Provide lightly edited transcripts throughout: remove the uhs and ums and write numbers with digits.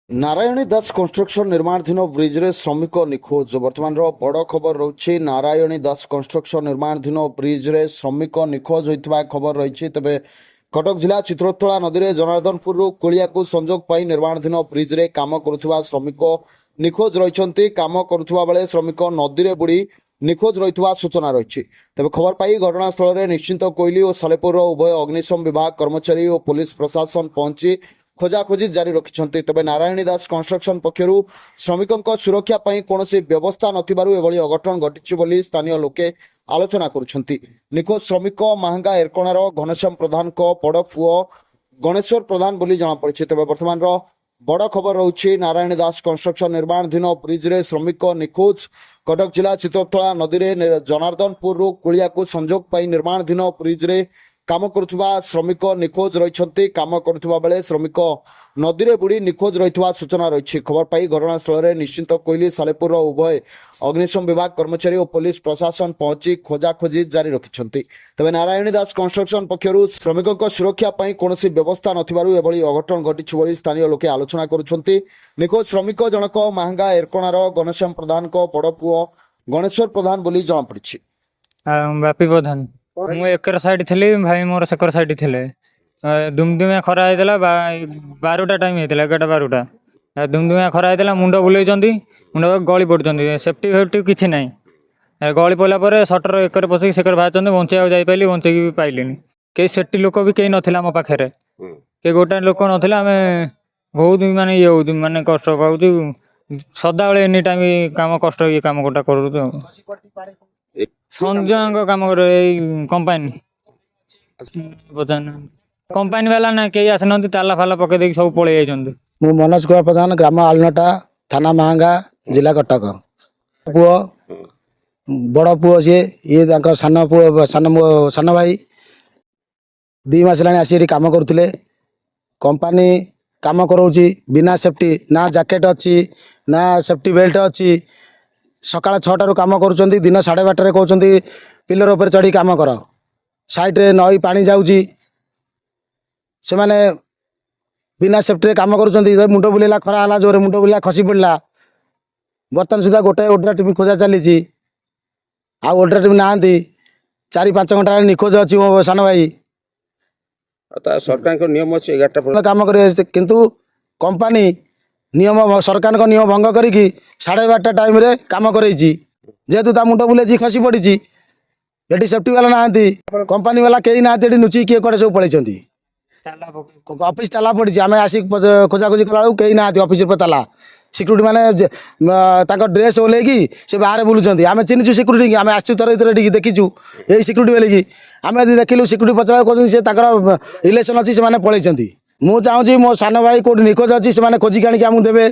नारायणी दास construction निर्माणाधीन bridge रे श्रमिक निखोज बर्तमान बड़ खबर रही। नारायणी दास कंस्ट्रक्शन निर्माणाधीन ब्रिज रे श्रमिक निखोज होता खबर रही। तेज कटक जिला चित्रोत्तोला नदी में जनार्दनपुर कुलिया को संजोग पाई निर्माणाधीन ब्रिज रे काम करुवा श्रमिक निखोज रही। काम करुवा बेले श्रमिक नदी में बुड़ी निखोज रही सूचना रही। तेज खबर पाई घटनास्थल में निश्चिंत कोइली और सालेपुर उभय अग्निशम विभाग कर्मचारी और पुलिस प्रशासन पहुंची खोजाखोजी जारी रखिंट। तेज नारायणी दास कंस्ट्रक्शन पक्षर श्रमिकों सुरक्षा कौन व्यवस्था नथिबारु अघटन घटी स्थानीय लोके आलोचना करुछंती। निखोज श्रमिक महंगा एरकणार घनश्याम प्रधान बड़ पुओ गणेश्वर प्रधान बोली जमापड़ी। तेज बर्तमान बड़ खबर रही। नारायणी दास कंस्ट्रक्शन निर्माणाधीन ब्रिज रे श्रमिक निखोज। कटक जिला चित्रोत्तोला नदी में जनार्दनपुर कुलिया को संजोग पाई निर्माणाधीन ब्रिज रे काम करुवा श्रमिक निखोज रही। काम करुवा बेले श्रमिक नदी में बुड़ी निखोज रही सूचना रही। खबर पाई घटनास्थल में निश्चिंत कोइली सालेपुर उभय अग्निशम विभाग कर्मचारी और पुलिस प्रशासन पहुंची खोजाखोजी जारी रखिंट। तेज नारायणी दास कंस्ट्रक्शन पक्षर श्रमिकों सुरक्षा कौन व्यवस्था नथिबारु एभली अघटन घटी स्थानीय लोके आलोचना करुछंती। निखोज श्रमिक जनक महंगा एरकणार घनश्याम प्रधान बड़ पुओ गणेश्वर प्रधान बोली जमापड़ी। बापी प्रधान मु एकर साइड थी भाई मोर सेकर साइड थे दुमदुमिया खरा होता 12टा टाइम होता 11टा 12टा दुमदुमिया खरा होता मुंड बुले मुंड गली पड़ते सेफ्टी फेफ्टी किसी ना गली पड़ापर सटर एकर पशिक सेकर बाहर बचाई जापारे बचेक भी पाइल कई सेफ्टी लोक भी कहीं नाला मो पाखे कई गोटा लोक नाला आम बहुत मानने ये हो मानने कष्ट पाऊँ सदा बेले एनी टाइम काम कष्ट ये काम गोटा कर संजय काम कंपानी कंपानी वाला ना कई आसना ताला फाला पकई दे सब पलि जाइए। मु मनोज कुमार प्रधान ग्राम आलनटा थाना महंगा जिला कटक पुओ बड़ पुओ सी ये सान पुओ सान भाई 2 मास है आसी कम करुले कंपानी काम करोची बिना सेफ्टी ना जैकेट अच्छी ना सेफ्टी बेल्ट अच्छी सकाळ 6टारू काम करुँच दिन 12:30 कहते पिलर उपर चढ़ी काम कर साइड नई पानी जाऊँगी से माने बिना सेफ्टी काम करुँच मुंड बुलेला खरा है जोर मुंड बुलेला खसी पड़ा बर्तमान सुधा गोटे ओड्रा टीम खोजा चली ओड्रा टीम ना 4-5 घंटा निखोज अच्छी मो सान भाई सरकार नियम अच्छे 11टा काम कर किंतु कंपानी नियम सरकार का नियम भंग करी 12:30 टाइम रे काम करैछि जेहेतु ता मुंड बुले खसी पड़ी ये सेफ्टी वाला ना कंपानी वाला कहीं ना नुची किए कड़े सब पलैंती ऑफिस ताला पड़ी आम आसिक खोजाखोजी कला कहीं ना ऑफिस ताला सिक्यूरीटी मैंने ड्रेस ओल्लैकी से बाहर बुलूँ आम चिन्हु सिक्यूरीटी आम आसू थर देखीचु यही सिक्यूरीटी बोलिकी आम देखिलु सिक्यूरीटी पचार कहते इलेक्शन अच्छी से पलैंती मु चाहूँगी मो सान भाई कौट निखोज अच्छी से खोजिक आमको देवे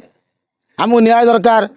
आमको न्याय दरकार।